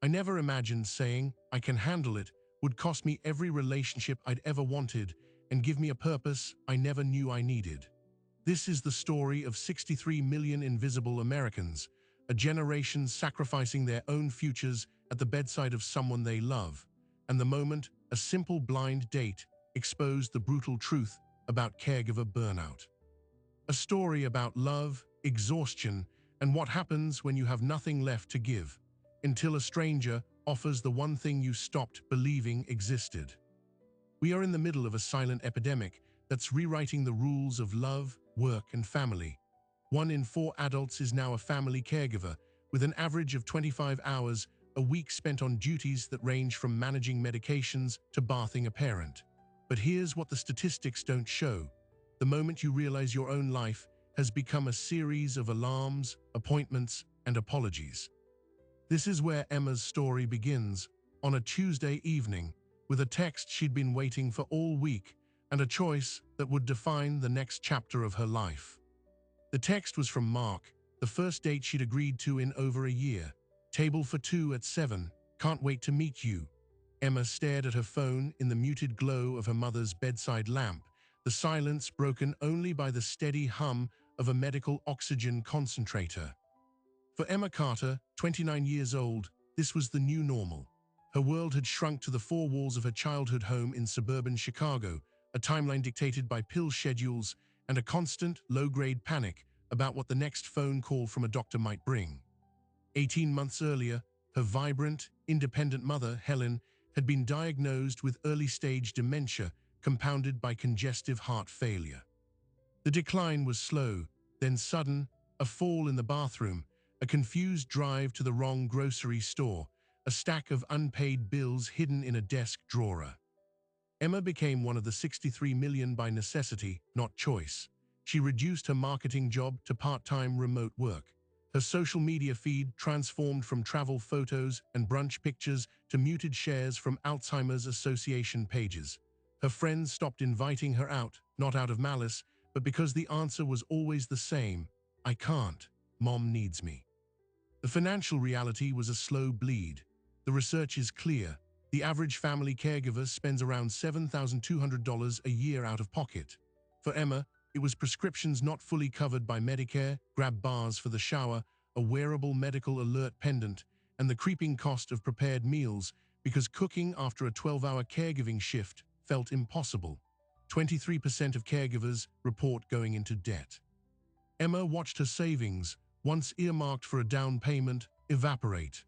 I never imagined saying, I can handle it, would cost me every relationship I'd ever wanted and give me a purpose I never knew I needed. This is the story of 63 million invisible Americans, a generation sacrificing their own futures at the bedside of someone they love. And the moment a simple blind date exposed the brutal truth about caregiver burnout. A story about love, exhaustion, and what happens when you have nothing left to give, until a stranger offers the one thing you stopped believing existed. We are in the middle of a silent epidemic that's rewriting the rules of love, work, and family. 1 in 4 adults is now a family caregiver, with an average of 25 hours a week spent on duties that range from managing medications to bathing a parent. But here's what the statistics don't show. The moment you realize your own life has become a series of alarms, appointments, and apologies. This is where Emma's story begins, on a Tuesday evening, with a text she'd been waiting for all week and a choice that would define the next chapter of her life. The text was from Mark, the first date she'd agreed to in over a year. Table for 2 at 7, can't wait to meet you. Emma stared at her phone in the muted glow of her mother's bedside lamp, the silence broken only by the steady hum of a medical oxygen concentrator. For Emma Carter, 29 years old, this was the new normal. Her world had shrunk to the 4 walls of her childhood home in suburban Chicago, a timeline dictated by pill schedules and a constant, low-grade panic about what the next phone call from a doctor might bring. 18 months earlier, her vibrant, independent mother, Helen, had been diagnosed with early-stage dementia compounded by congestive heart failure. The decline was slow, then sudden, a fall in the bathroom, a confused drive to the wrong grocery store, a stack of unpaid bills hidden in a desk drawer. Emma became one of the 63 million by necessity, not choice. She reduced her marketing job to part-time remote work. Her social media feed transformed from travel photos and brunch pictures to muted shares from Alzheimer's Association pages. Her friends stopped inviting her out, not out of malice, but because the answer was always the same: I can't. Mom needs me. The financial reality was a slow bleed. The research is clear. The average family caregiver spends around $7,200 a year out of pocket. For Emma, it was prescriptions not fully covered by Medicare, grab bars for the shower, a wearable medical alert pendant, and the creeping cost of prepared meals because cooking after a 12-hour caregiving shift felt impossible. 23% of caregivers report going into debt. Emma watched her savings, once earmarked for a down payment, evaporate.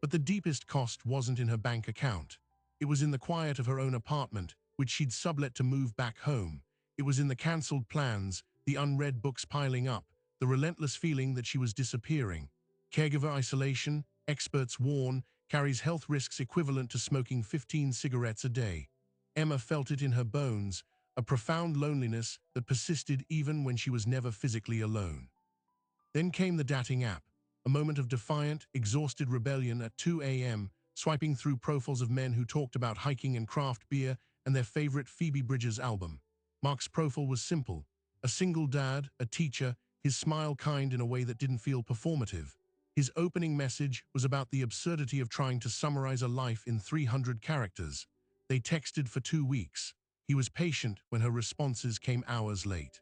But the deepest cost wasn't in her bank account. It was in the quiet of her own apartment, which she'd sublet to move back home. It was in the cancelled plans, the unread books piling up, the relentless feeling that she was disappearing. Caregiver isolation, experts warn, carries health risks equivalent to smoking 15 cigarettes a day. Emma felt it in her bones, a profound loneliness that persisted even when she was never physically alone. Then came the dating app, a moment of defiant, exhausted rebellion at 2 a.m., swiping through profiles of men who talked about hiking and craft beer and their favorite Phoebe Bridgers album. Mark's profile was simple: a single dad, a teacher, his smile kind in a way that didn't feel performative. His opening message was about the absurdity of trying to summarize a life in 300 characters. They texted for 2 weeks. He was patient when her responses came hours late.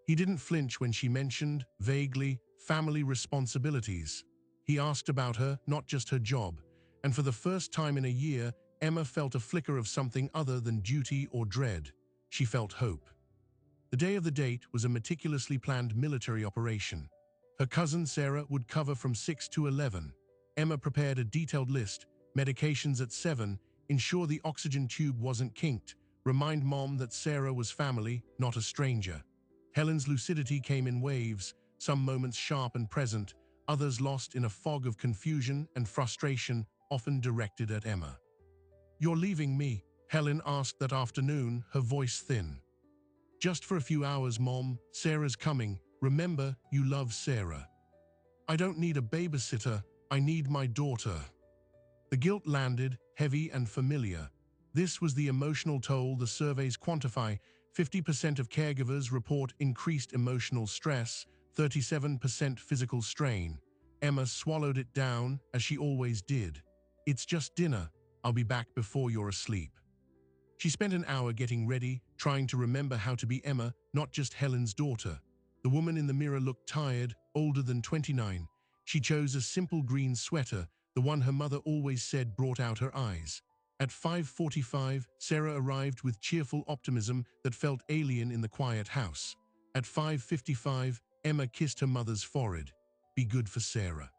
He didn't flinch when she mentioned, vaguely, family responsibilities. He asked about her, not just her job, and for the first time in a year, Emma felt a flicker of something other than duty or dread. She felt hope. The day of the date was a meticulously planned military operation. Her cousin Sarah would cover from 6 to 11. Emma prepared a detailed list: medications at 7, ensure the oxygen tube wasn't kinked, remind Mom that Sarah was family, not a stranger. Helen's lucidity came in waves, some moments sharp and present, others lost in a fog of confusion and frustration, often directed at Emma. "You're leaving me?" Helen asked that afternoon, her voice thin. "Just for a few hours, Mom. Sarah's coming. Remember, you love Sarah." "I don't need a babysitter. I need my daughter." The guilt landed, heavy and familiar. This was the emotional toll the surveys quantify. 50% of caregivers report increased emotional stress, 37% physical strain. Emma swallowed it down, as she always did. It's just dinner. I'll be back before you're asleep. She spent an hour getting ready, trying to remember how to be Emma, not just Helen's daughter. The woman in the mirror looked tired, older than 29. She chose a simple green sweater, the one her mother always said brought out her eyes. At 5:45, Sarah arrived with cheerful optimism that felt alien in the quiet house. At 5:55, Emma kissed her mother's forehead. Be good for Sarah.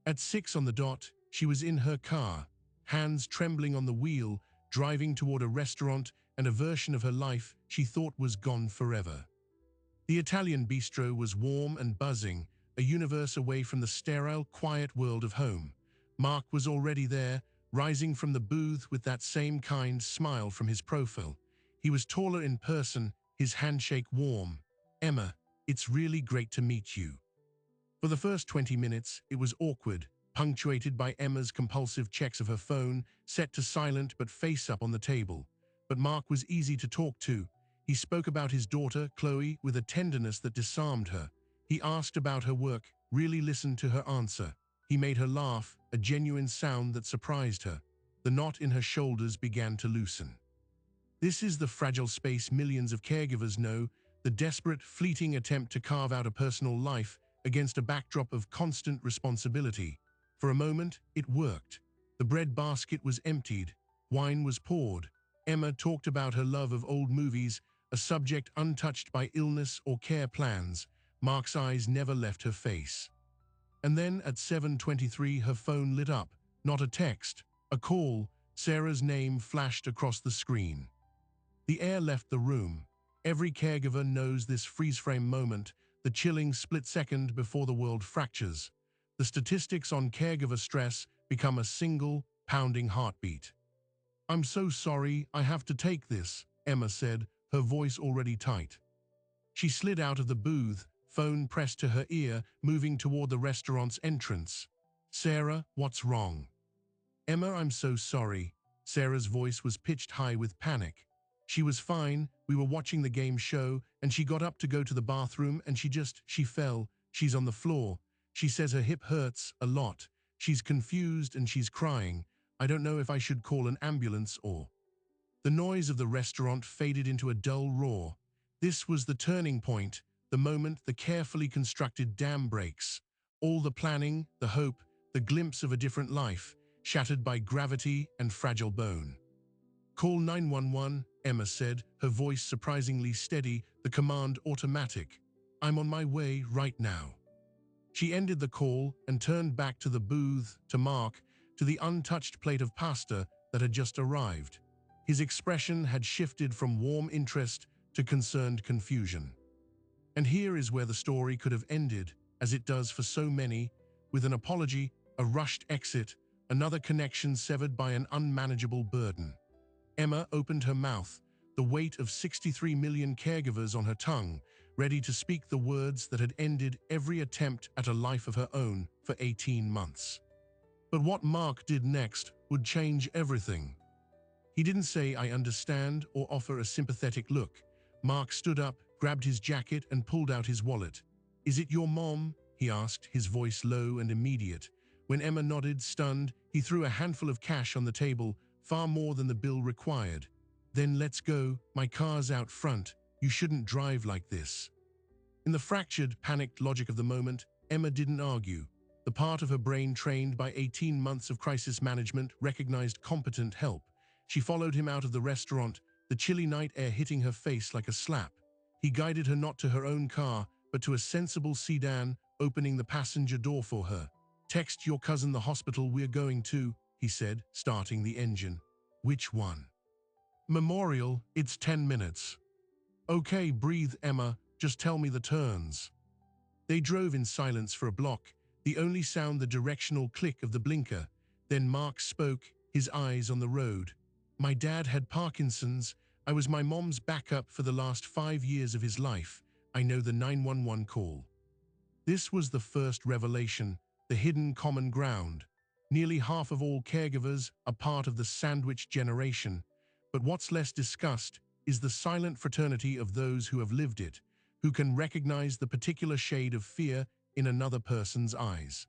At 6 on the dot, she was in her car, hands trembling on the wheel, driving toward a restaurant and a version of her life she thought was gone forever. The Italian bistro was warm and buzzing, a universe away from the sterile, quiet world of home. Mark was already there, rising from the booth with that same kind smile from his profile. He was taller in person, his handshake warm. Emma, it's really great to meet you. For the first 20 minutes, it was awkward, punctuated by Emma's compulsive checks of her phone, set to silent but face up on the table. But Mark was easy to talk to. He spoke about his daughter, Chloe, with a tenderness that disarmed her. He asked about her work, really listened to her answer. He made her laugh, a genuine sound that surprised her. The knot in her shoulders began to loosen. This is the fragile space millions of caregivers know, the desperate, fleeting attempt to carve out a personal life against a backdrop of constant responsibility. For a moment, it worked. The bread basket was emptied. Wine was poured. Emma talked about her love of old movies, a subject untouched by illness or care plans. Mark's eyes never left her face. And then at 7:23, her phone lit up. Not a text, a call. Sarah's name flashed across the screen. The air left the room. Every caregiver knows this freeze-frame moment, the chilling split second before the world fractures. The statistics on caregiver stress become a single, pounding heartbeat. I'm so sorry, I have to take this, Emma said, her voice already tight. She slid out of the booth, phone pressed to her ear, moving toward the restaurant's entrance. Sarah, what's wrong? Emma, I'm so sorry. Sarah's voice was pitched high with panic. She was fine, we were watching the game show, and she got up to go to the bathroom and she fell. She's on the floor. She says her hip hurts a lot. She's confused and she's crying. I don't know if I should call an ambulance or... The noise of the restaurant faded into a dull roar. This was the turning point, the moment the carefully constructed dam breaks. All the planning, the hope, the glimpse of a different life, shattered by gravity and fragile bone. Call 911, Emma said, her voice surprisingly steady, the command automatic. I'm on my way right now. She ended the call and turned back to the booth, to Mark, to the untouched plate of pasta that had just arrived. His expression had shifted from warm interest to concerned confusion. And here is where the story could have ended, as it does for so many, with an apology, a rushed exit, another connection severed by an unmanageable burden. Emma opened her mouth, the weight of 63 million caregivers on her tongue, ready to speak the words that had ended every attempt at a life of her own for 18 months. But what Mark did next would change everything. He didn't say, I understand, or offer a sympathetic look. Mark stood up, grabbed his jacket, and pulled out his wallet. Is it your mom? He asked, his voice low and immediate. When Emma nodded, stunned, he threw a handful of cash on the table, far more than the bill required. Then let's go, my car's out front, you shouldn't drive like this. In the fractured, panicked logic of the moment, Emma didn't argue. The part of her brain trained by 18 months of crisis management recognized competent help. She followed him out of the restaurant, the chilly night air hitting her face like a slap. He guided her not to her own car, but to a sensible sedan, opening the passenger door for her. Text your cousin the hospital we're going to, he said, starting the engine. Which one? Memorial, it's 10 minutes. Okay, breathe, Emma, just tell me the turns. They drove in silence for a block, the only sound the directional click of the blinker. Then Mark spoke, his eyes on the road. My dad had Parkinson's. I was my mom's backup for the last 5 years of his life. I know the 911 call. This was the first revelation, the hidden common ground. Nearly half of all caregivers are part of the sandwich generation. But what's less discussed is the silent fraternity of those who have lived it, who can recognize the particular shade of fear in another person's eyes.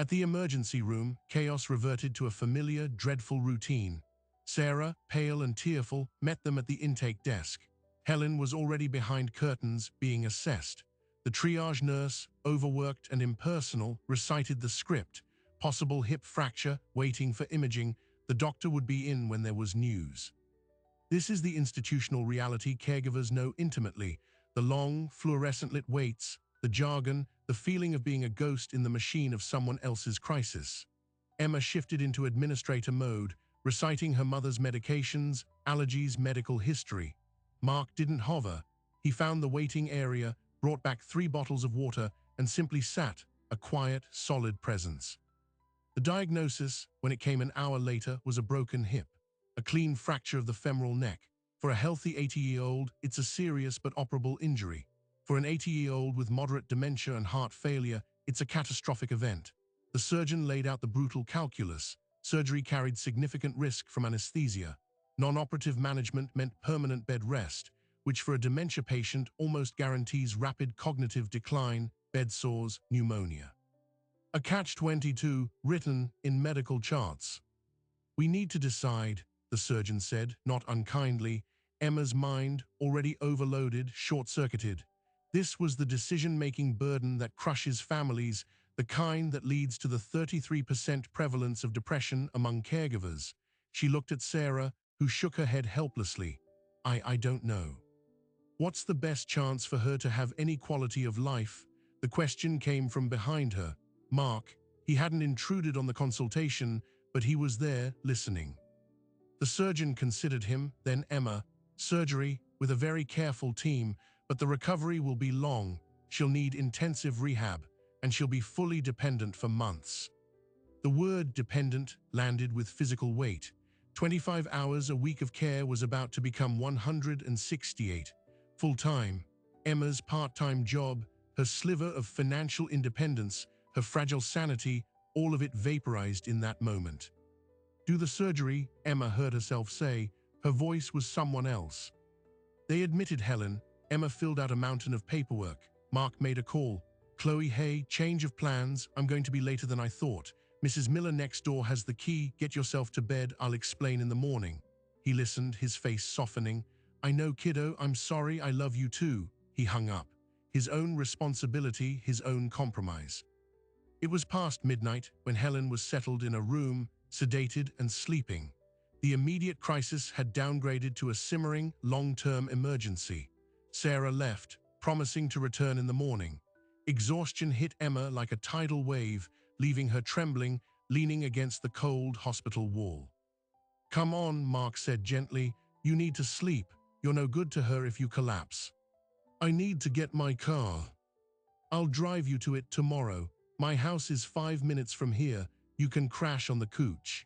At the emergency room, chaos reverted to a familiar, dreadful routine. Sarah, pale and tearful, met them at the intake desk. Helen was already behind curtains, being assessed. The triage nurse, overworked and impersonal, recited the script. Possible hip fracture, waiting for imaging. The doctor would be in when there was news. This is the institutional reality caregivers know intimately. The long, fluorescent-lit waits, the jargon, the feeling of being a ghost in the machine of someone else's crisis. Emma shifted into administrator mode, reciting her mother's medications, allergies, medical history. Mark didn't hover. He found the waiting area, brought back 3 bottles of water, and simply sat, a quiet, solid presence. The diagnosis, when it came an hour later, was a broken hip, a clean fracture of the femoral neck. For a healthy 80-year-old, it's a serious but operable injury. For an 80-year-old with moderate dementia and heart failure, it's a catastrophic event. The surgeon laid out the brutal calculus. Surgery carried significant risk from anesthesia. Non-operative management meant permanent bed rest, which for a dementia patient almost guarantees rapid cognitive decline, bed sores, pneumonia. A catch-22 written in medical charts. "We need to decide," the surgeon said, not unkindly. Emma's mind, already overloaded, short-circuited. This was the decision-making burden that crushes families, the kind that leads to the 33% prevalence of depression among caregivers. She looked at Sarah, who shook her head helplessly. I don't know. What's the best chance for her to have any quality of life?" The question came from behind her. Mark, he hadn't intruded on the consultation, but he was there, listening. The surgeon considered him, then Emma. "Surgery, with a very careful team, but the recovery will be long. She'll need intensive rehab, and she'll be fully dependent for months." The word dependent landed with physical weight. 25 hours a week of care was about to become 168. Full-time. Emma's part-time job, her sliver of financial independence, her fragile sanity, all of it vaporized in that moment. "Do the surgery," Emma heard herself say. Her voice was someone else. They admitted Helen. Emma filled out a mountain of paperwork. Mark made a call. "Chloe, hey, change of plans. I'm going to be later than I thought. Mrs. Miller next door has the key. Get yourself to bed. I'll explain in the morning." He listened, his face softening. "I know, kiddo. I'm sorry. I love you too." He hung up. His own responsibility, his own compromise. It was past midnight when Helen was settled in a room, sedated and sleeping. The immediate crisis had downgraded to a simmering, long-term emergency. Sarah left, promising to return in the morning. Exhaustion hit Emma like a tidal wave, leaving her trembling, leaning against the cold hospital wall. "Come on," Mark said gently. "You need to sleep. You're no good to her if you collapse." "I need to get my car. I'll drive you to it tomorrow. My house is 5 minutes from here. You can crash on the couch."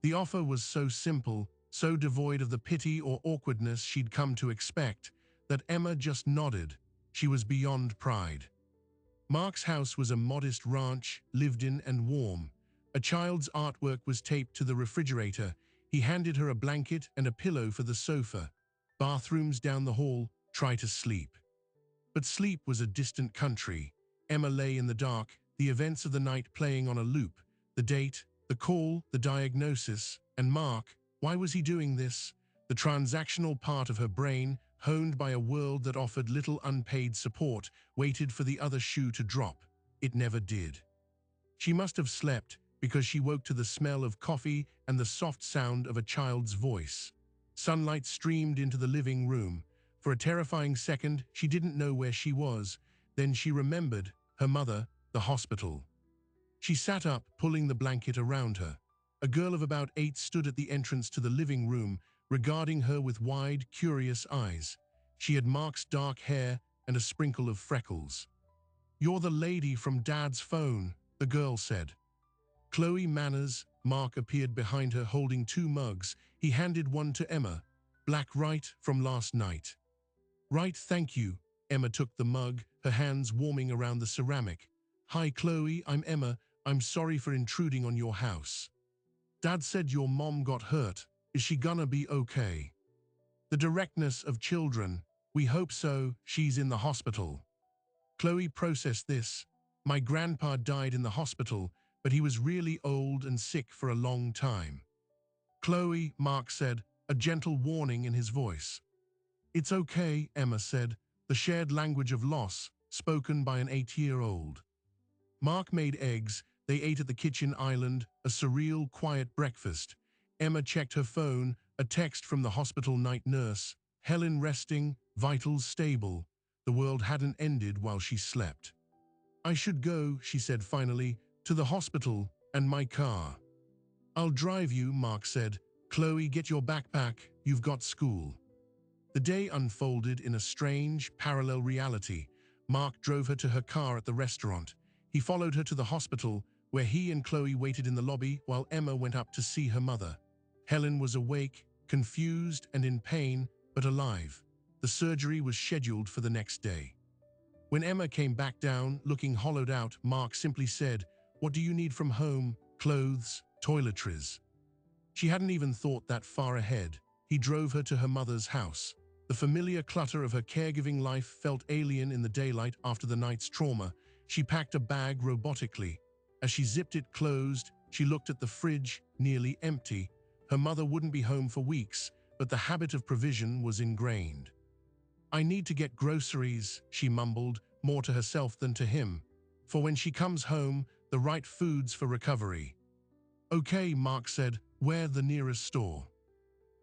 The offer was so simple, so devoid of the pity or awkwardness she'd come to expect, that Emma just nodded. She was beyond pride. Mark's house was a modest ranch, lived in and warm. A child's artwork was taped to the refrigerator. He handed her a blanket and a pillow for the sofa. Bathrooms down the hall. Try to sleep. But sleep was a distant country. Emma lay in the dark, the events of the night playing on a loop. The date, the call, the diagnosis, and Mark. Why was he doing this? The transactional part of her brain, honed by a world that offered little unpaid support, waited for the other shoe to drop. It never did. She must have slept, because she woke to the smell of coffee and the soft sound of a child's voice. Sunlight streamed into the living room. For a terrifying second, she didn't know where she was. Then she remembered her mother, the hospital. She sat up, pulling the blanket around her. A girl of about 8 stood at the entrance to the living room, regarding her with wide, curious eyes. She had Mark's dark hair and a sprinkle of freckles. "You're the lady from Dad's phone," the girl said. Chloe Manners. Mark appeared behind her holding 2 mugs. He handed one to Emma. "Black, right, from last night." "Right, thank you." Emma took the mug, her hands warming around the ceramic. "Hi, Chloe, I'm Emma. I'm sorry for intruding on your house. Dad said your mom got hurt. Is she gonna be okay?" The directness of children. "We hope so. She's in the hospital." Chloe processed this. "My grandpa died in the hospital. but he was really old and sick for a long time. "Chloe," Mark said, a gentle warning in his voice. "It's okay," Emma said, the shared language of loss, spoken by an 8-year-old. Mark made eggs. They ate at the kitchen island, a surreal, quiet breakfast. Emma checked her phone, a text from the hospital night nurse. Helen resting, vitals stable. The world hadn't ended while she slept. "I should go," she said finally, "to the hospital and my car." "I'll drive you," Mark said. "Chloe, get your backpack, you've got school." The day unfolded in a strange, parallel reality. Mark drove her to her car at the restaurant. He followed her to the hospital, where he and Chloe waited in the lobby while Emma went up to see her mother. Helen was awake, confused and in pain, but alive. The surgery was scheduled for the next day. When Emma came back down, looking hollowed out, Mark simply said, "What do you need from home? Clothes, toiletries." She hadn't even thought that far ahead. He drove her to her mother's house. The familiar clutter of her caregiving life felt alien in the daylight after the night's trauma. She packed a bag robotically. As she zipped it closed, she looked at the fridge, nearly empty. Her mother wouldn't be home for weeks, but the habit of provision was ingrained. "I need to get groceries," she mumbled, more to herself than to him. "For when she comes home, the right foods for recovery." "Okay," Mark said, "where the nearest store?"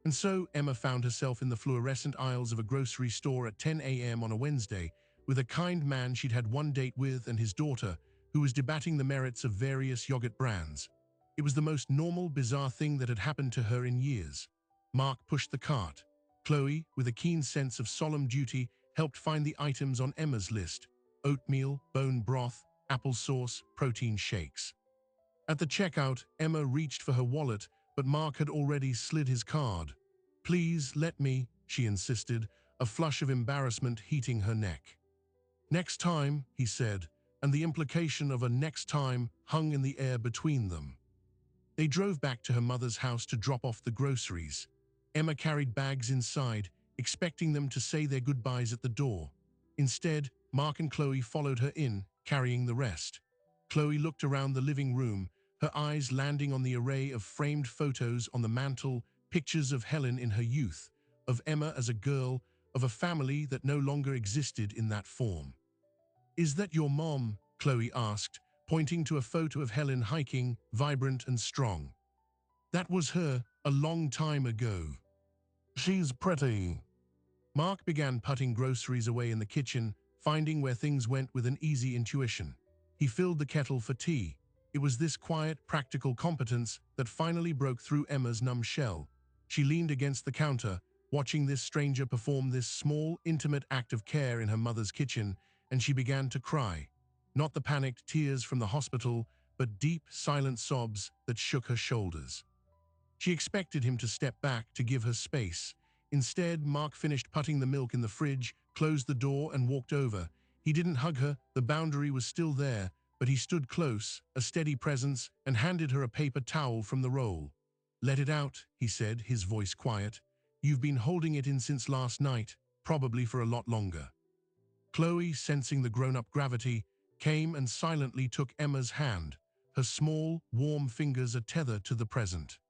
And so Emma found herself in the fluorescent aisles of a grocery store at 10 a.m. on a Wednesday, with a kind man she'd had one date with and his daughter, who was debating the merits of various yogurt brands. It was the most normal, bizarre thing that had happened to her in years. Mark pushed the cart. Chloe, with a keen sense of solemn duty, helped find the items on Emma's list: oatmeal, bone broth, applesauce, protein shakes. At the checkout, Emma reached for her wallet, but Mark had already slid his card. "Please, let me," she insisted, a flush of embarrassment heating her neck. "Next time," he said, and the implication of a next time hung in the air between them. They drove back to her mother's house to drop off the groceries. Emma carried bags inside, expecting them to say their goodbyes at the door. Instead, Mark and Chloe followed her in, carrying the rest. Chloe looked around the living room, her eyes landing on the array of framed photos on the mantel, pictures of Helen in her youth, of Emma as a girl, of a family that no longer existed in that form. "Is that your mom?" Chloe asked, pointing to a photo of Helen hiking, vibrant and strong. "That was her, a long time ago." "She's pretty." Mark began putting groceries away in the kitchen, finding where things went with an easy intuition. He filled the kettle for tea. It was this quiet, practical competence that finally broke through Emma's numb shell. She leaned against the counter, watching this stranger perform this small, intimate act of care in her mother's kitchen, and she began to cry. Not the panicked tears from the hospital, but deep, silent sobs that shook her shoulders. She expected him to step back to give her space. Instead, Mark finished putting the milk in the fridge, closed the door, and walked over. He didn't hug her, the boundary was still there, but he stood close, a steady presence, and handed her a paper towel from the roll. "Let it out," he said, his voice quiet. "You've been holding it in since last night, probably for a lot longer." Chloe, sensing the grown-up gravity, came and silently took Emma's hand, her small, warm fingers a tether to the present.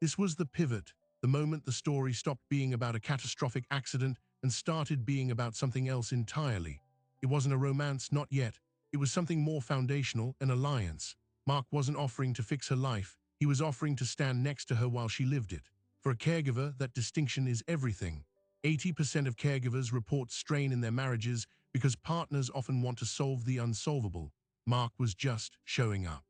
This was the pivot, the moment the story stopped being about a catastrophic accident and started being about something else entirely. It wasn't a romance, not yet. It was something more foundational, an alliance. Mark wasn't offering to fix her life. He was offering to stand next to her while she lived it. For a caregiver, that distinction is everything. 80% of caregivers report strain in their marriages because partners often want to solve the unsolvable. Mark was just showing up.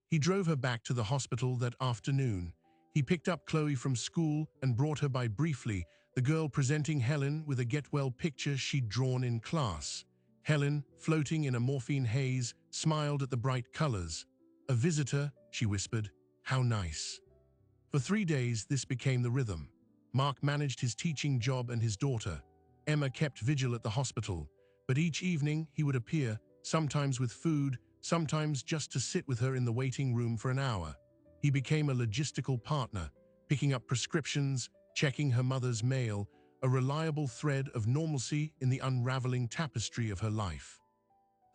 He drove her back to the hospital that afternoon. He picked up Chloe from school and brought her by briefly, the girl presenting Helen with a get-well picture she'd drawn in class. Helen, floating in a morphine haze, smiled at the bright colors. "A visitor," she whispered. "How nice." For 3 days, this became the rhythm. Mark managed his teaching job and his daughter. Emma kept vigil at the hospital, but each evening he would appear, sometimes with food, sometimes just to sit with her in the waiting room for an hour. He became a logistical partner, picking up prescriptions, checking her mother's mail, a reliable thread of normalcy in the unraveling tapestry of her life.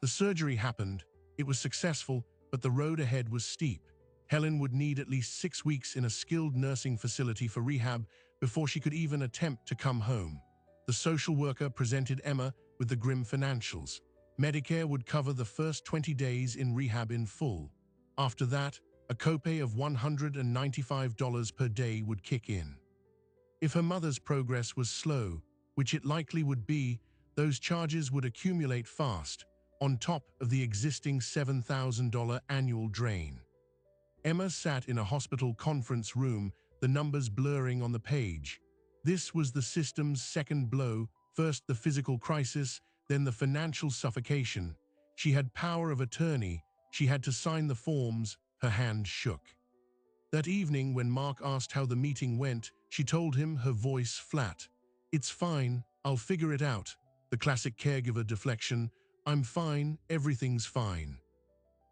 The surgery happened. It was successful, but the road ahead was steep. Helen would need at least 6 weeks in a skilled nursing facility for rehab before she could even attempt to come home. The social worker presented Emma with the grim financials. Medicare would cover the first 20 days in rehab in full. After that, a copay of $195 per day would kick in. If her mother's progress was slow, which it likely would be, those charges would accumulate fast, on top of the existing $7,000 annual drain. Emma sat in a hospital conference room, the numbers blurring on the page. This was the system's second blow, first the physical crisis, then the financial suffocation. She had power of attorney, she had to sign the forms, her hand shook. That evening, when Mark asked how the meeting went, she told him, her voice flat. "It's fine, I'll figure it out." The classic caregiver deflection, "I'm fine, everything's fine."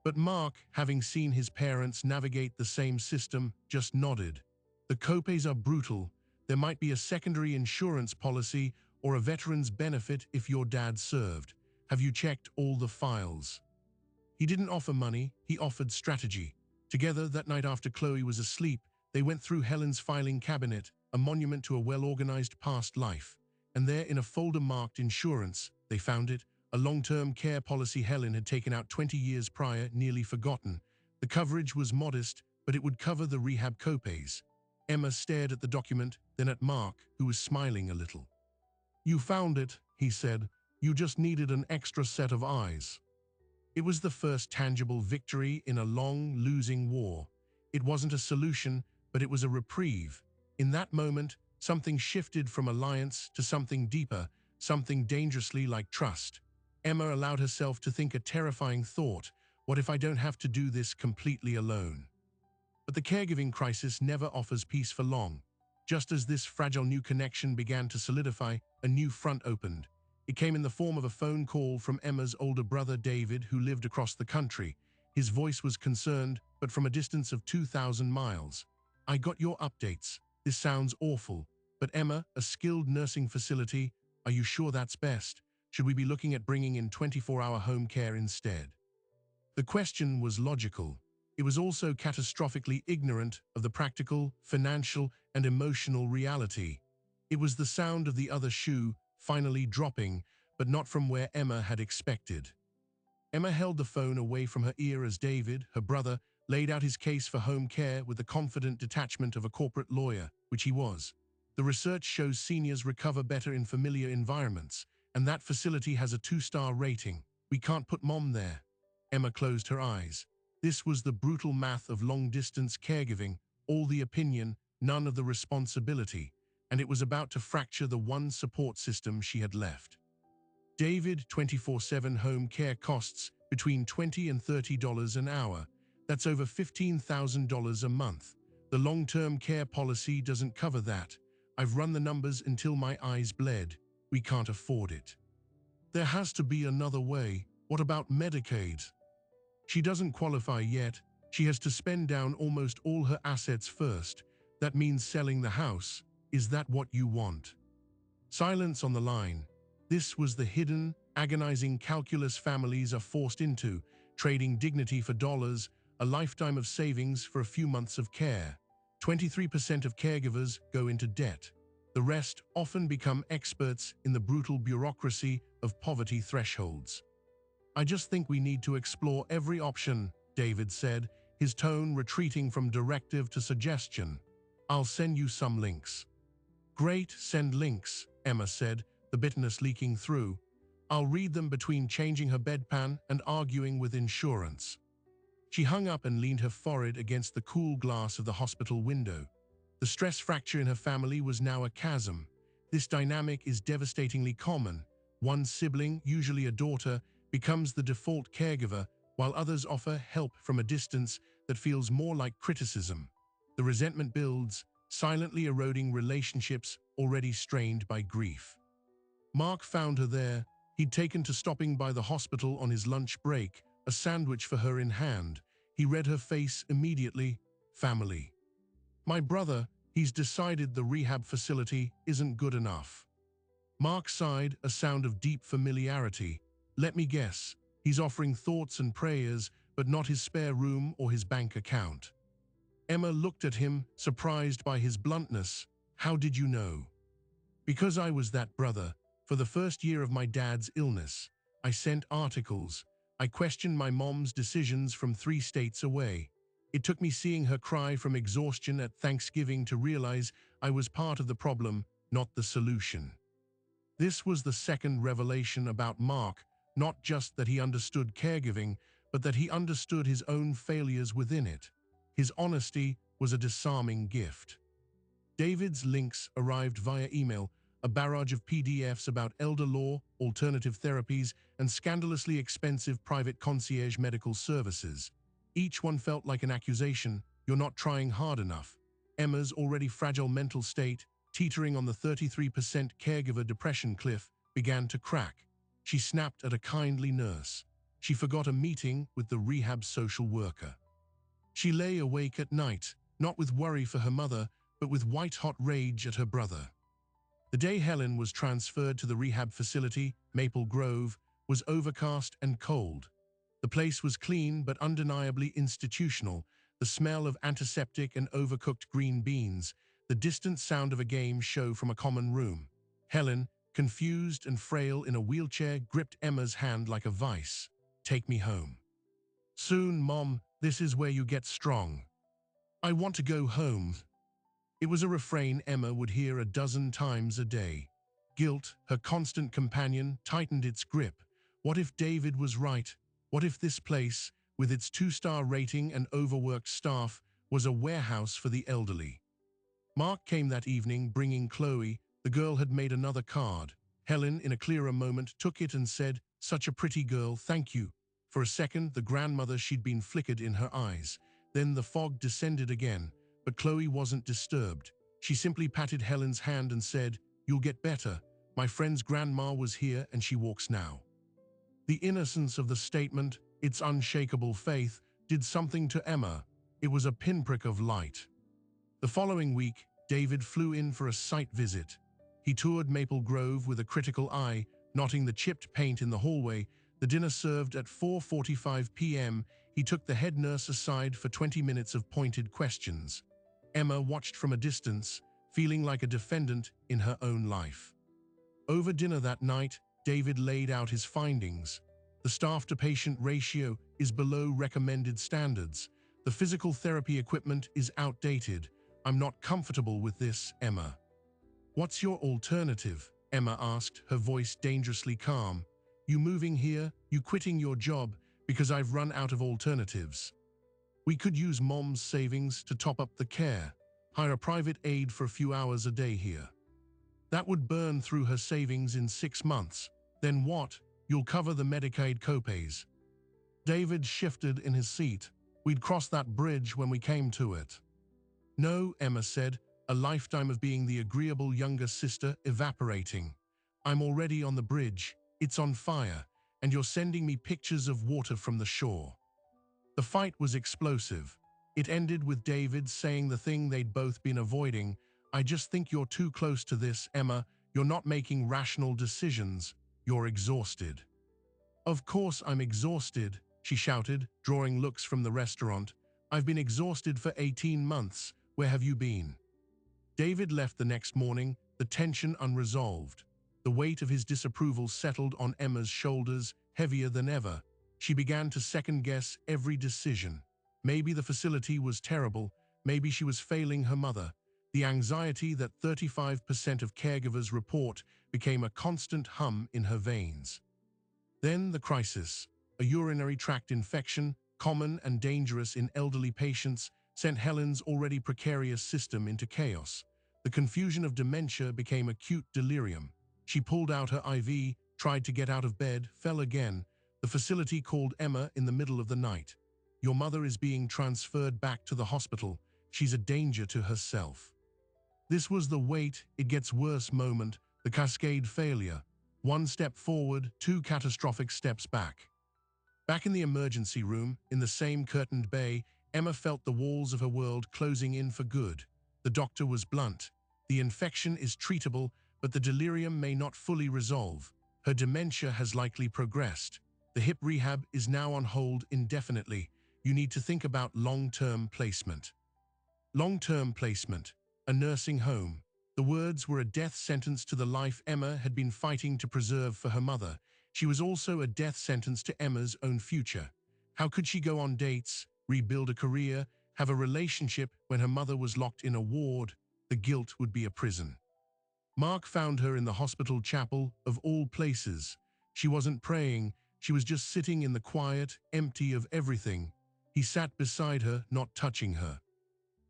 But Mark, having seen his parents navigate the same system, just nodded. "The copays are brutal. There might be a secondary insurance policy or a veteran's benefit if your dad served. Have you checked all the files?" He didn't offer money, he offered strategy. Together, that night after Chloe was asleep, they went through Helen's filing cabinet, a monument to a well-organized past life. And there, in a folder marked insurance, they found it, a long-term care policy Helen had taken out 20 years prior, nearly forgotten. The coverage was modest, but it would cover the rehab copays. Emma stared at the document, then at Mark, who was smiling a little. "You found it," he said. "You just needed an extra set of eyes." It was the first tangible victory in a long, losing war. It wasn't a solution, but it was a reprieve. In that moment, something shifted from alliance to something deeper, something dangerously like trust. Emma allowed herself to think a terrifying thought: what if I don't have to do this completely alone? But the caregiving crisis never offers peace for long. Just as this fragile new connection began to solidify, a new front opened. It came in the form of a phone call from Emma's older brother David, who lived across the country. His voice was concerned, but from a distance of 2,000 miles. "I got your updates. This sounds awful. But Emma, a skilled nursing facility, are you sure that's best? Should we be looking at bringing in 24-hour home care instead?" The question was logical. It was also catastrophically ignorant of the practical, financial, and emotional reality. It was the sound of the other shoe finally dropping, but not from where Emma had expected. Emma held the phone away from her ear as David, her brother, laid out his case for home care with the confident detachment of a corporate lawyer, which he was. "The research shows seniors recover better in familiar environments, and that facility has a 2-star rating. We can't put Mom there." Emma closed her eyes. This was the brutal math of long-distance caregiving, all the opinion, none of the responsibility, and it was about to fracture the one support system she had left. David, 24/7 home care costs between $20 and $30 an hour. That's over $15,000 a month. The long-term care policy doesn't cover that. I've run the numbers until my eyes bled. We can't afford it. There has to be another way. What about Medicaid? She doesn't qualify yet. She has to spend down almost all her assets first. That means selling the house. Is that what you want? Silence on the line. This was the hidden, agonizing calculus families are forced into, trading dignity for dollars, a lifetime of savings for a few months of care. 23% of caregivers go into debt. The rest often become experts in the brutal bureaucracy of poverty thresholds. "I just think we need to explore every option," David said, his tone retreating from directive to suggestion. "I'll send you some links." "Great, send links," Emma said, the bitterness leaking through. "I'll read them between changing her bedpan and arguing with insurance." She hung up and leaned her forehead against the cool glass of the hospital window. The stress fracture in her family was now a chasm. This dynamic is devastatingly common. One sibling, usually a daughter, becomes the default caregiver, while others offer help from a distance that feels more like criticism. The resentment builds, silently eroding relationships already strained by grief. Mark found her there. He'd taken to stopping by the hospital on his lunch break, a sandwich for her in hand. He read her face immediately. Family. "My brother, he's decided the rehab facility isn't good enough." Mark sighed, a sound of deep familiarity. "Let me guess. He's offering thoughts and prayers, but not his spare room or his bank account. Emma looked at him, surprised by his bluntness. "How did you know?" "Because I was that brother. For the first year of my dad's illness, I sent articles. I questioned my mom's decisions from 3 states away. It took me seeing her cry from exhaustion at Thanksgiving to realize I was part of the problem, not the solution." This was the second revelation about Mark, not just that he understood caregiving, but that he understood his own failures within it. His honesty was a disarming gift. David's links arrived via email, a barrage of PDFs about elder law, alternative therapies, and scandalously expensive private concierge medical services. Each one felt like an accusation: "You're not trying hard enough." Emma's already fragile mental state, teetering on the 33% caregiver depression cliff, began to crack. She snapped at a kindly nurse. She forgot a meeting with the rehab social worker. She lay awake at night, not with worry for her mother, but with white-hot rage at her brother. The day Helen was transferred to the rehab facility, Maple Grove, was overcast and cold. The place was clean but undeniably institutional, the smell of antiseptic and overcooked green beans, the distant sound of a game show from a common room. Helen, confused and frail in a wheelchair, gripped Emma's hand like a vice. "Take me home." "Soon, Mom, this is where you get strong." "I want to go home." It was a refrain Emma would hear a dozen times a day. Guilt, her constant companion, tightened its grip. What if David was right? What if this place, with its 2-star rating and overworked staff, was a warehouse for the elderly? Mark came that evening, bringing Chloe. The girl had made another card. Helen, in a clearer moment, took it and said, "Such a pretty girl, thank you." For a second, the grandmother she'd been flickered in her eyes. Then the fog descended again. But Chloe wasn't disturbed. She simply patted Helen's hand and said, "You'll get better. My friend's grandma was here and she walks now." The innocence of the statement, its unshakable faith, did something to Emma. It was a pinprick of light. The following week, David flew in for a site visit. He toured Maple Grove with a critical eye, noting the chipped paint in the hallway. The dinner served at 4:45 p.m. He took the head nurse aside for 20 minutes of pointed questions. Emma watched from a distance, feeling like a defendant in her own life. Over dinner that night, David laid out his findings. The staff-to-patient ratio is below recommended standards. The physical therapy equipment is outdated. "I'm not comfortable with this, Emma." "What's your alternative?" Emma asked, her voice dangerously calm. "You moving here? You quitting your job? Because I've run out of alternatives. We could use Mom's savings to top up the care. Hire a private aide for a few hours a day here. That would burn through her savings in 6 months. Then what? You'll cover the Medicaid copays." David shifted in his seat. "We'd cross that bridge when we came to it." "No," Emma said, a lifetime of being the agreeable younger sister evaporating. "I'm already on the bridge. It's on fire, and you're sending me pictures of water from the shore." The fight was explosive. It ended with David saying the thing they'd both been avoiding: "I just think you're too close to this, Emma. You're not making rational decisions. You're exhausted." "Of course I'm exhausted," she shouted, drawing looks from the restaurant. "I've been exhausted for 18 months. Where have you been?" David left the next morning, the tension unresolved. The weight of his disapproval settled on Emma's shoulders, heavier than ever. She began to second-guess every decision. Maybe the facility was terrible. Maybe she was failing her mother. The anxiety that 35% of caregivers report became a constant hum in her veins. Then the crisis. A urinary tract infection, common and dangerous in elderly patients, sent Helen's already precarious system into chaos. The confusion of dementia became acute delirium. She pulled out her IV, tried to get out of bed, fell again. The facility called Emma in the middle of the night. "Your mother is being transferred back to the hospital. She's a danger to herself." This was the wait, it gets worse moment, the cascade failure. 1 step forward, 2 catastrophic steps back. Back in the emergency room, in the same curtained bay, Emma felt the walls of her world closing in for good. The doctor was blunt. "The infection is treatable, but the delirium may not fully resolve. Her dementia has likely progressed." The hip rehab is now on hold indefinitely. You need to think about long-term placement. Long-term placement, a nursing home. The words were a death sentence to the life Emma had been fighting to preserve for her mother. She was also a death sentence to Emma's own future. How could she go on dates, rebuild a career, have a relationship when her mother was locked in a ward? The guilt would be a prison. Mark found her in the hospital chapel, of all places. She wasn't praying, she was just sitting in the quiet, empty of everything. He sat beside her, not touching her.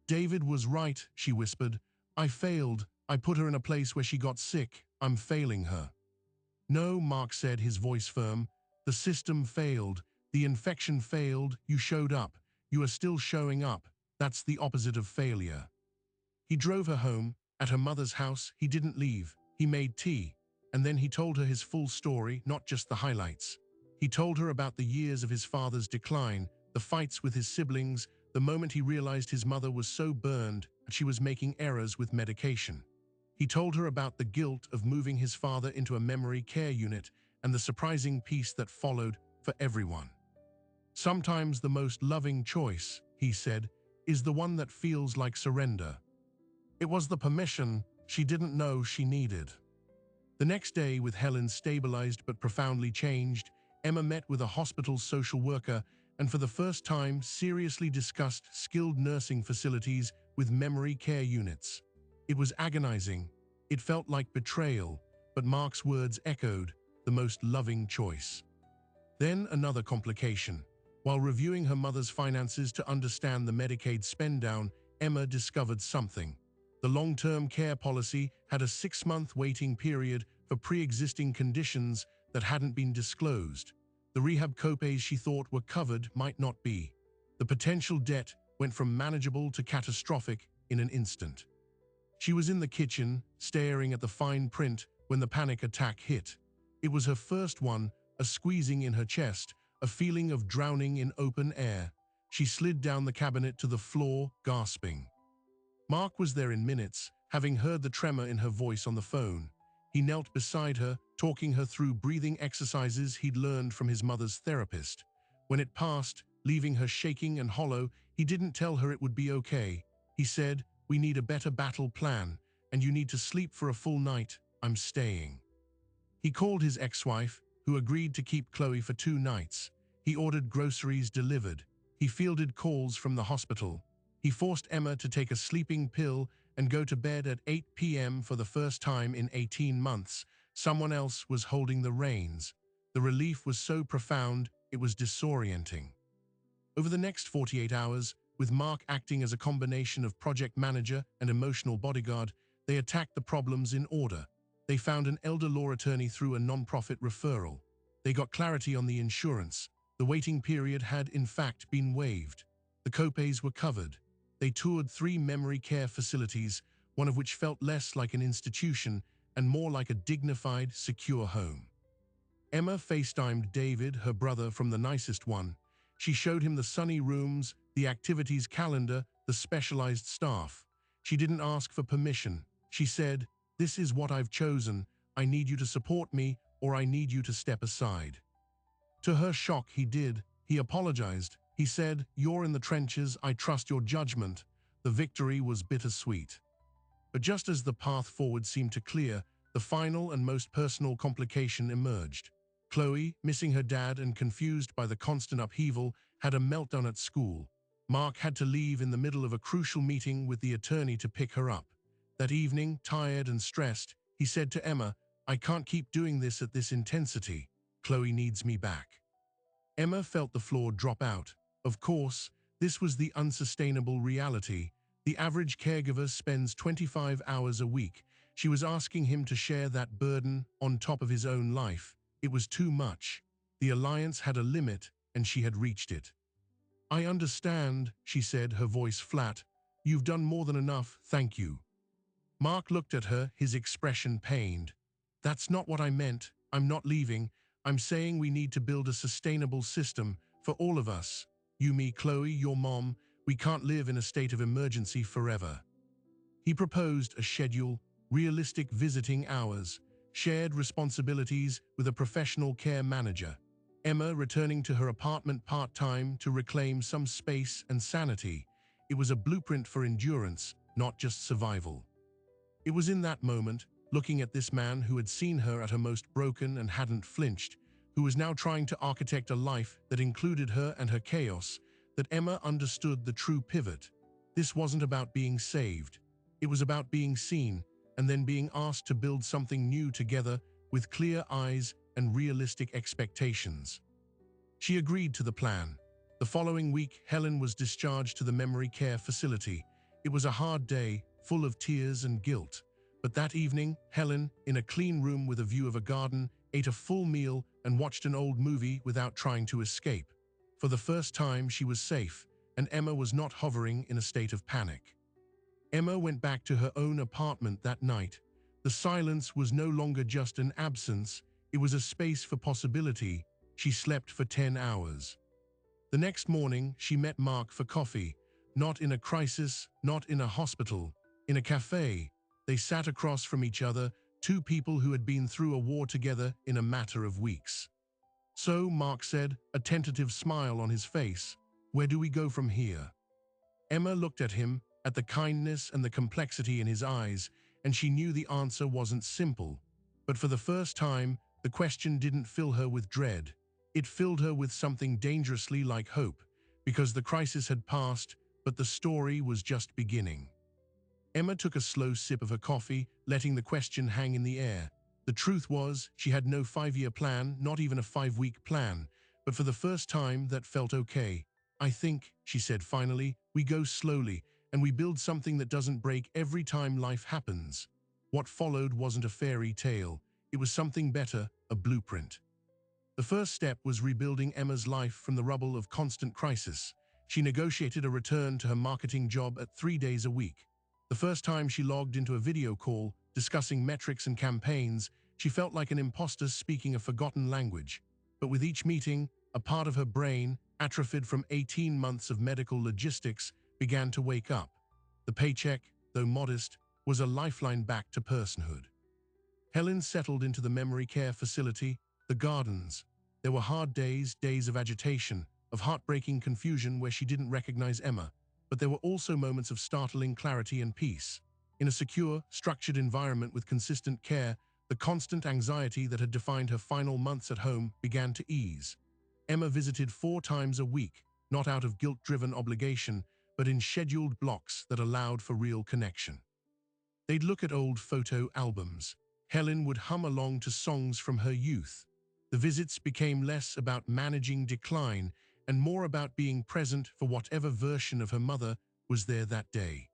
David was right, she whispered. I failed. I put her in a place where she got sick. I'm failing her. No, Mark said, his voice firm. The system failed. The infection failed. You showed up. You are still showing up. That's the opposite of failure. He drove her home. At her mother's house, he didn't leave. He made tea. And then he told her his full story, not just the highlights. He told her about the years of his father's decline, the fights with his siblings, the moment he realized his mother was so burned that she was making errors with medication. He told her about the guilt of moving his father into a memory care unit and the surprising peace that followed for everyone. Sometimes the most loving choice, he said, is the one that feels like surrender. It was the permission she didn't know she needed. The next day, with Helen stabilized but profoundly changed, Emma met with a hospital social worker and for the first time seriously discussed skilled nursing facilities with memory care units. It was agonizing. It felt like betrayal, but Mark's words echoed, the most loving choice. Then another complication. While reviewing her mother's finances to understand the Medicaid spend-down, Emma discovered something. The long-term care policy had a 6-month waiting period for pre-existing conditions that hadn't been disclosed. The rehab copays she thought were covered might not be. The potential debt went from manageable to catastrophic in an instant. She was in the kitchen, staring at the fine print when the panic attack hit. It was her first one, a squeezing in her chest, a feeling of drowning in open air. She slid down the cabinet to the floor, gasping. Mark was there in minutes, having heard the tremor in her voice on the phone. He knelt beside her, talking her through breathing exercises he'd learned from his mother's therapist. When it passed, leaving her shaking and hollow, he didn't tell her it would be okay. He said, "We need a better battle plan, and you need to sleep for a full night. I'm staying." He called his ex-wife, who agreed to keep Chloe for 2 nights. He ordered groceries delivered. He fielded calls from the hospital. He forced Emma to take a sleeping pill and go to bed at 8 p.m. for the first time in 18 months. Someone else was holding the reins. The relief was so profound, it was disorienting. Over the next 48 hours, with Mark acting as a combination of project manager and emotional bodyguard, they attacked the problems in order. They found an elder law attorney through a non-profit referral. They got clarity on the insurance. The waiting period had, in fact, been waived. The copays were covered. They toured 3 memory care facilities, one of which felt less like an institution and more like a dignified, secure home. Emma FaceTimed David, her brother, from the nicest one. She showed him the sunny rooms, the activities calendar, the specialized staff. She didn't ask for permission. She said, "This is what I've chosen. I need you to support me, or I need you to step aside." To her shock, he did. He apologized. He said, "You're in the trenches, I trust your judgment." The victory was bittersweet. But just as the path forward seemed to clear, the final and most personal complication emerged. Chloe, missing her dad and confused by the constant upheaval, had a meltdown at school. Mark had to leave in the middle of a crucial meeting with the attorney to pick her up. That evening, tired and stressed, he said to Emma, "I can't keep doing this at this intensity. Chloe needs me back." Emma felt the floor drop out. Of course, this was the unsustainable reality. The average caregiver spends 25 hours a week. She was asking him to share that burden on top of his own life. It was too much. The alliance had a limit, and she had reached it. "I understand," she said, her voice flat. "You've done more than enough, thank you." Mark looked at her, his expression pained. "That's not what I meant. I'm not leaving. I'm saying we need to build a sustainable system for all of us. You, me, Chloe, your mom. We can't live in a state of emergency forever." He proposed a schedule, realistic visiting hours, shared responsibilities with a professional care manager. Emma returning to her apartment part-time to reclaim some space and sanity. It was a blueprint for endurance, not just survival. It was in that moment, looking at this man who had seen her at her most broken and hadn't flinched, who was now trying to architect a life that included her and her chaos, that Emma understood the true pivot. This wasn't about being saved. It was about being seen, and then being asked to build something new together with clear eyes and realistic expectations. She agreed to the plan. The following week, Helen was discharged to the memory care facility. It was a hard day, full of tears and guilt. But that evening, Helen, in a clean room with a view of a garden, ate a full meal and watched an old movie without trying to escape. For the first time, she was safe, and Emma was not hovering in a state of panic. Emma went back to her own apartment that night. The silence was no longer just an absence, it was a space for possibility. She slept for 10 hours. The next morning, she met Mark for coffee. Not in a crisis, not in a hospital, in a cafe. They sat across from each other, two people who had been through a war together in a matter of weeks. So, Mark said, a tentative smile on his face, "Where do we go from here?" Emma looked at him, at the kindness and the complexity in his eyes, and she knew the answer wasn't simple. But for the first time, the question didn't fill her with dread. It filled her with something dangerously like hope, because the crisis had passed, but the story was just beginning. Emma took a slow sip of her coffee, letting the question hang in the air. The truth was, she had no 5-year plan, not even a 5-week plan, but for the first time that felt okay. "I think," she said finally, "we go slowly, and we build something that doesn't break every time life happens." What followed wasn't a fairy tale. It was something better, a blueprint. The first step was rebuilding Emma's life from the rubble of constant crisis. She negotiated a return to her marketing job at 3 days a week. The first time she logged into a video call, discussing metrics and campaigns, she felt like an imposter speaking a forgotten language. But with each meeting, a part of her brain, atrophied from 18 months of medical logistics, began to wake up. The paycheck, though modest, was a lifeline back to personhood. Helen settled into the memory care facility, the Gardens. There were hard days, days of agitation, of heartbreaking confusion where she didn't recognize Emma, but there were also moments of startling clarity and peace. In a secure, structured environment with consistent care, the constant anxiety that had defined her final months at home began to ease. Emma visited 4 times a week, not out of guilt-driven obligation, but in scheduled blocks that allowed for real connection. They'd look at old photo albums. Helen would hum along to songs from her youth. The visits became less about managing decline and more about being present for whatever version of her mother was there that day.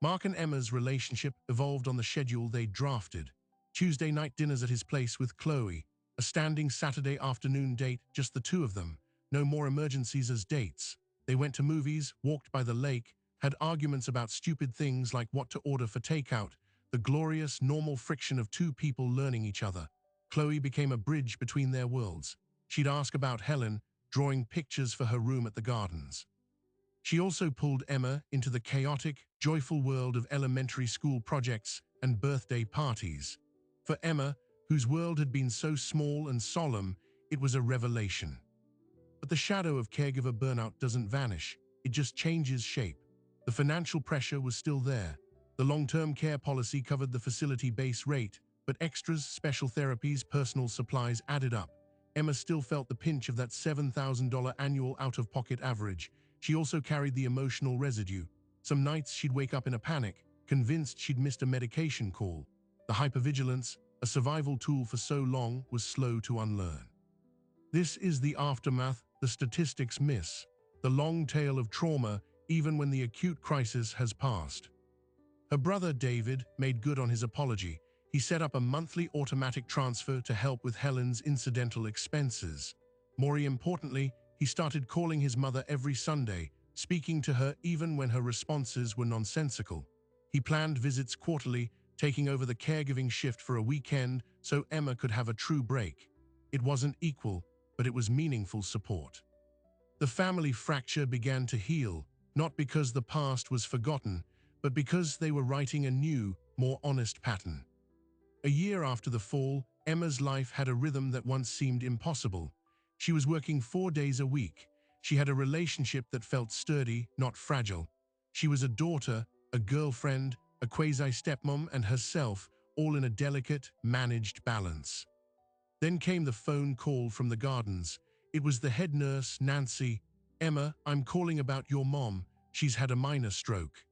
Mark and Emma's relationship evolved on the schedule they'd drafted. Tuesday night dinners at his place with Chloe, a standing Saturday afternoon date, just the two of them, no more emergencies as dates. They went to movies, walked by the lake, had arguments about stupid things like what to order for takeout, the glorious, normal friction of two people learning each other. Chloe became a bridge between their worlds. She'd ask about Helen, drawing pictures for her room at the Gardens. She also pulled Emma into the chaotic, joyful world of elementary school projects and birthday parties. For Emma, whose world had been so small and solemn, it was a revelation. But the shadow of caregiver burnout doesn't vanish, it just changes shape. The financial pressure was still there. The long-term care policy covered the facility base rate, but extras, special therapies, personal supplies added up. Emma still felt the pinch of that $7,000 annual out-of-pocket average. She also carried the emotional residue. Some nights she'd wake up in a panic, convinced she'd missed a medication call. The hypervigilance, a survival tool for so long, was slow to unlearn. This is the aftermath the statistics miss, the long tail of trauma even when the acute crisis has passed. Her brother David made good on his apology. He set up a monthly automatic transfer to help with Helen's incidental expenses. More importantly, he started calling his mother every Sunday, speaking to her even when her responses were nonsensical. He planned visits quarterly, taking over the caregiving shift for a weekend so Emma could have a true break. It wasn't equal, but it was meaningful support. The family fracture began to heal, not because the past was forgotten, but because they were writing a new, more honest pattern. A year after the fall, Emma's life had a rhythm that once seemed impossible. She was working 4 days a week. She had a relationship that felt sturdy, not fragile. She was a daughter, a girlfriend, a quasi-stepmom, and herself, all in a delicate, managed balance. Then came the phone call from the gardens. It was the head nurse, Nancy. "Emma, I'm calling about your mom. She's had a minor stroke."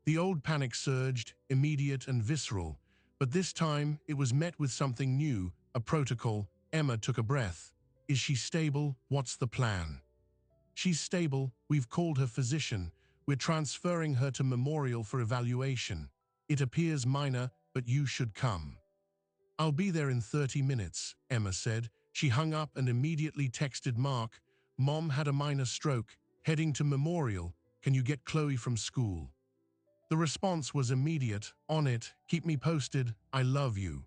The old panic surged, immediate and visceral. But this time, it was met with something new, a protocol. Emma took a breath. "Is she stable? What's the plan?" "She's stable. We've called her physician. We're transferring her to Memorial for evaluation. It appears minor, but you should come." "I'll be there in 30 minutes, Emma said. She hung up and immediately texted Mark. "Mom had a minor stroke, heading to Memorial. Can you get Chloe from school?" The response was immediate. "On it, keep me posted, I love you."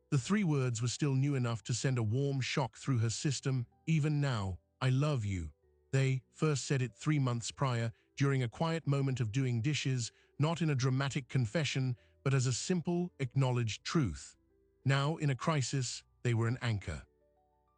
The 3 words were still new enough to send a warm shock through her system. Even now, "I love you." They first said it 3 months prior, during a quiet moment of doing dishes, not in a dramatic confession, but as a simple, acknowledged truth. Now, in a crisis, they were an anchor.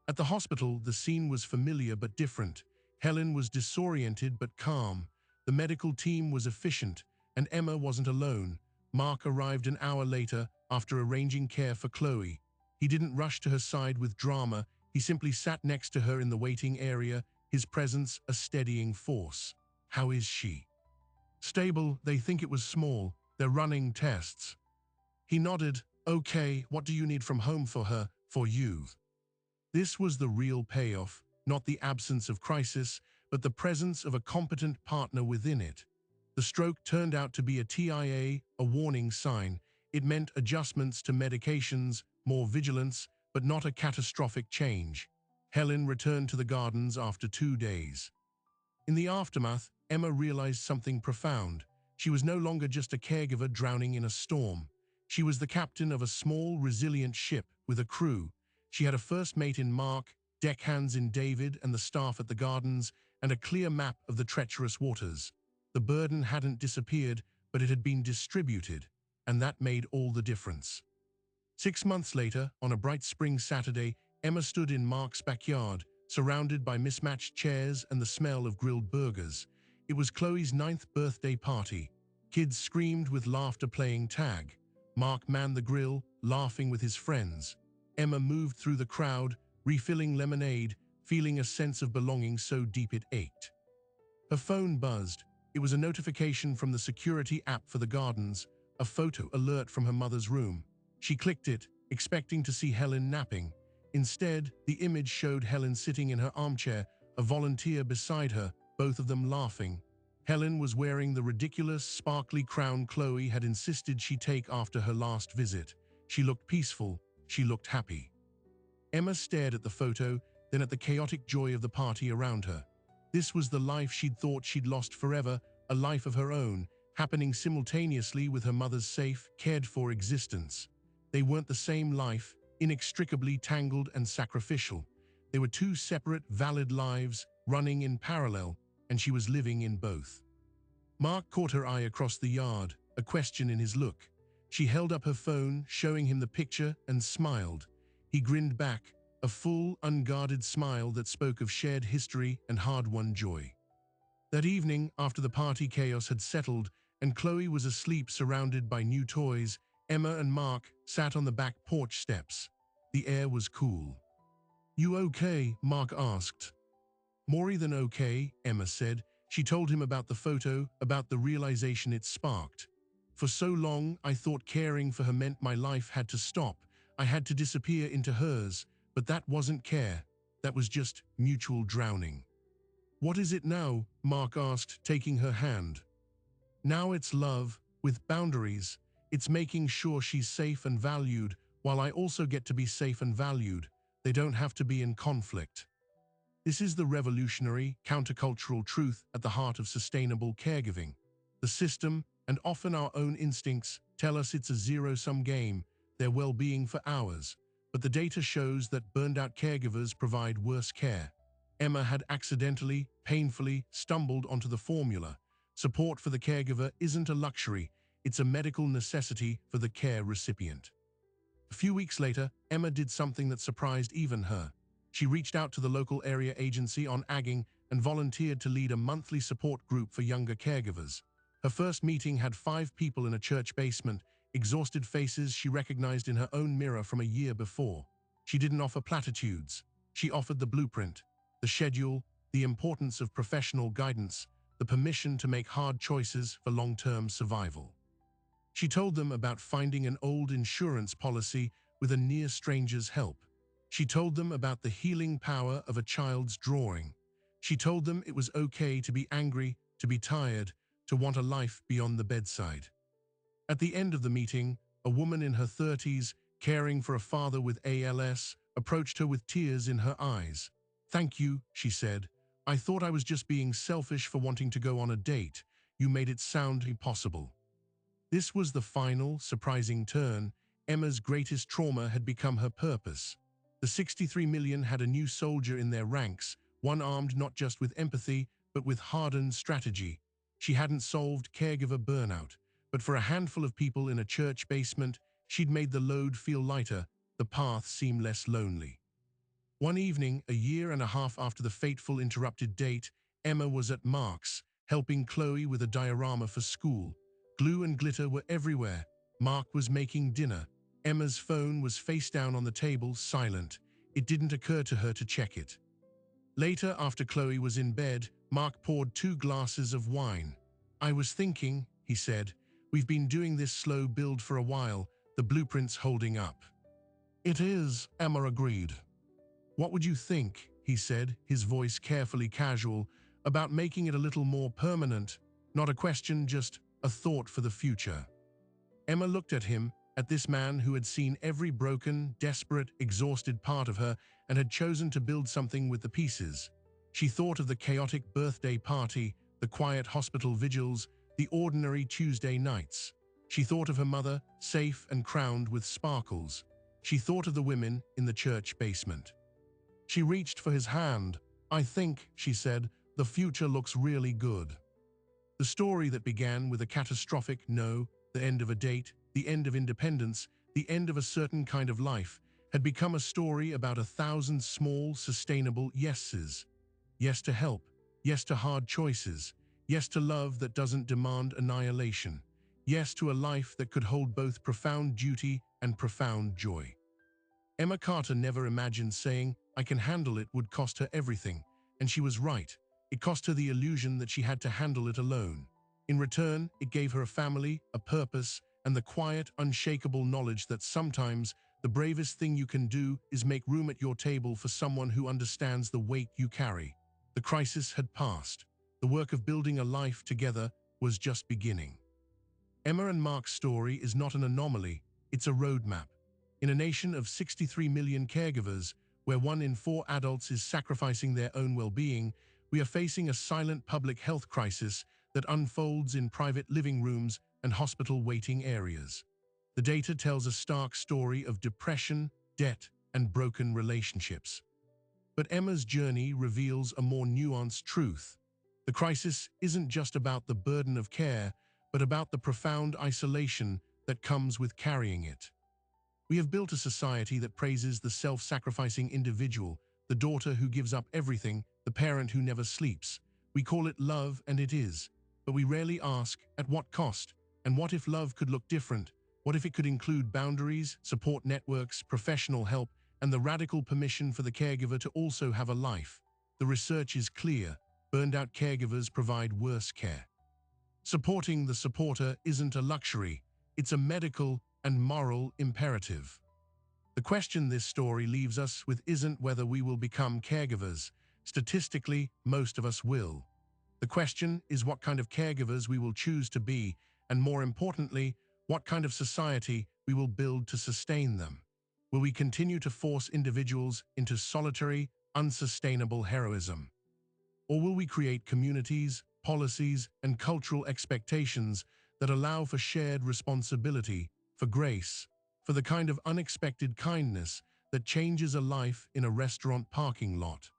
At the hospital, the scene was familiar but different. Helen was disoriented but calm. The medical team was efficient, and Emma wasn't alone. Mark arrived an hour later after arranging care for Chloe. He didn't rush to her side with drama. He simply sat next to her in the waiting area, his presence a steadying force. "How is she?" "Stable. They think it was small. They're running tests." He nodded. "Okay, what do you need from home for her, for you?" This was the real payoff, not the absence of crisis, but the presence of a competent partner within it. The stroke turned out to be a TIA, a warning sign. It meant adjustments to medications, more vigilance, but not a catastrophic change. Helen returned to the gardens after 2 days. In the aftermath, Emma realized something profound. She was no longer just a caregiver drowning in a storm. She was the captain of a small, resilient ship with a crew. She had a first mate in Mark, deckhands in David and the staff at the gardens, and a clear map of the treacherous waters. The burden hadn't disappeared, but it had been distributed, and that made all the difference. 6 months later, on a bright spring Saturday, Emma stood in Mark's backyard, surrounded by mismatched chairs and the smell of grilled burgers. It was Chloe's 9th birthday party. Kids screamed with laughter playing tag. Mark manned the grill, laughing with his friends. Emma moved through the crowd, refilling lemonade, feeling a sense of belonging so deep it ached. Her phone buzzed. It was a notification from the security app for the gardens, a photo alert from her mother's room. She clicked it, expecting to see Helen napping. Instead, the image showed Helen sitting in her armchair, a volunteer beside her, both of them laughing. Helen was wearing the ridiculous, sparkly crown Chloe had insisted she take after her last visit. She looked peaceful. She looked happy. Emma stared at the photo, then at the chaotic joy of the party around her. This was the life she'd thought she'd lost forever, a life of her own, happening simultaneously with her mother's safe, cared-for existence. They weren't the same life, inextricably tangled and sacrificial. They were 2 separate, valid lives, running in parallel, and she was living in both. Mark caught her eye across the yard, a question in his look. She held up her phone, showing him the picture, and smiled. He grinned back, a full, unguarded smile that spoke of shared history and hard-won joy. That evening, after the party chaos had settled and Chloe was asleep surrounded by new toys, Emma and Mark sat on the back porch steps. The air was cool. "You okay?" Mark asked. "More than okay," Emma said. She told him about the photo, about the realization it sparked. "For so long, I thought caring for her meant my life had to stop. I had to disappear into hers, but that wasn't care. That was just mutual drowning." "What is it now?" Mark asked, taking her hand. "Now it's love, with boundaries. It's making sure she's safe and valued, while I also get to be safe and valued. They don't have to be in conflict." This is the revolutionary, countercultural truth at the heart of sustainable caregiving. The system, and often our own instincts, tell us it's a zero-sum game, their well-being for ours. But the data shows that burned-out caregivers provide worse care. Emma had accidentally, painfully, stumbled onto the formula. Support for the caregiver isn't a luxury, it's a medical necessity for the care recipient. A few weeks later, Emma did something that surprised even her. She reached out to the local area agency on Aging and volunteered to lead a monthly support group for younger caregivers. Her first meeting had 5 people in a church basement, exhausted faces she recognized in her own mirror from a year before. She didn't offer platitudes. She offered the blueprint, the schedule, the importance of professional guidance, the permission to make hard choices for long-term survival. She told them about finding an old insurance policy with a near stranger's help. She told them about the healing power of a child's drawing. She told them it was okay to be angry, to be tired, to want a life beyond the bedside. At the end of the meeting, a woman in her 30s, caring for a father with ALS, approached her with tears in her eyes. "Thank you," she said. "I thought I was just being selfish for wanting to go on a date. You made it sound impossible." This was the final, surprising turn. Emma's greatest trauma had become her purpose. The 63 million had a new soldier in their ranks, one armed not just with empathy, but with hardened strategy. She hadn't solved caregiver burnout, but for a handful of people in a church basement, she'd made the load feel lighter, the path seem less lonely. One evening, a year and a half after the fateful interrupted date, Emma was at Mark's, helping Chloe with a diorama for school. Glue and glitter were everywhere. Mark was making dinner. Emma's phone was face down on the table, silent. It didn't occur to her to check it. Later, after Chloe was in bed, Mark poured 2 glasses of wine. "I was thinking," he said, "we've been doing this slow build for a while, the blueprint's holding up." "It is," Emma agreed. "What would you think," he said, his voice carefully casual, "about making it a little more permanent? Not a question, just a thought for the future." Emma looked at him, at this man who had seen every broken, desperate, exhausted part of her and had chosen to build something with the pieces. She thought of the chaotic birthday party, the quiet hospital vigils, the ordinary Tuesday nights. She thought of her mother, safe and crowned with sparkles. She thought of the women in the church basement. She reached for his hand. "I think," she said, "the future looks really good." The story that began with a catastrophic no, the end of a date, the end of independence, the end of a certain kind of life, had become a story about 1,000 small, sustainable yeses. Yes to help, yes to hard choices, yes to love that doesn't demand annihilation, yes to a life that could hold both profound duty and profound joy. Emma Carter never imagined saying, "I can handle it" would cost her everything, and she was right. It cost her the illusion that she had to handle it alone. In return, it gave her a family, a purpose, and the quiet, unshakable knowledge that sometimes the bravest thing you can do is make room at your table for someone who understands the weight you carry. The crisis had passed. The work of building a life together was just beginning. Emma and Mark's story is not an anomaly, it's a roadmap. In a nation of 63 million caregivers, where 1 in 4 adults is sacrificing their own well-being, we are facing a silent public health crisis that unfolds in private living rooms and hospital waiting areas. The data tells a stark story of depression, debt, and broken relationships. But Emma's journey reveals a more nuanced truth. The crisis isn't just about the burden of care, but about the profound isolation that comes with carrying it. We have built a society that praises the self-sacrificing individual, the daughter who gives up everything, the parent who never sleeps. We call it love, and it is. But we rarely ask, at what cost? And what if love could look different? What if it could include boundaries, support networks, professional help, and the radical permission for the caregiver to also have a life? The research is clear. Burned-out caregivers provide worse care. Supporting the supporter isn't a luxury. It's a medical and moral imperative. The question this story leaves us with isn't whether we will become caregivers. Statistically, most of us will. The question is what kind of caregivers we will choose to be, and more importantly, what kind of society we will build to sustain them. Will we continue to force individuals into solitary, unsustainable heroism? Or will we create communities, policies, and cultural expectations that allow for shared responsibility, for grace, for the kind of unexpected kindness that changes a life in a restaurant parking lot?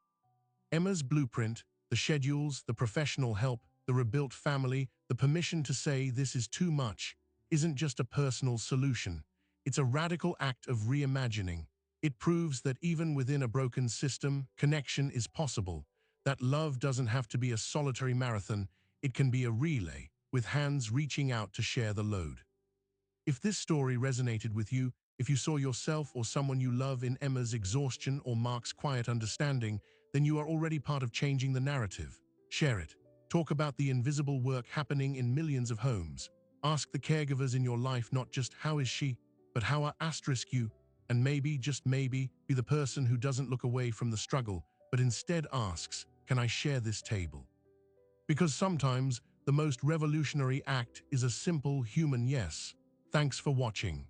Emma's blueprint, the schedules, the professional help, the rebuilt family, the permission to say this is too much, isn't just a personal solution. It's a radical act of reimagining. It proves that even within a broken system, connection is possible, that love doesn't have to be a solitary marathon, it can be a relay, with hands reaching out to share the load. If this story resonated with you, if you saw yourself or someone you love in Emma's exhaustion or Mark's quiet understanding, then you are already part of changing the narrative. Share it. Talk about the invisible work happening in millions of homes. Ask the caregivers in your life not just how is she, but how are asterisk you, and maybe, just maybe, be the person who doesn't look away from the struggle, but instead asks, can I share this table? Because sometimes the most revolutionary act is a simple human yes. Thanks for watching.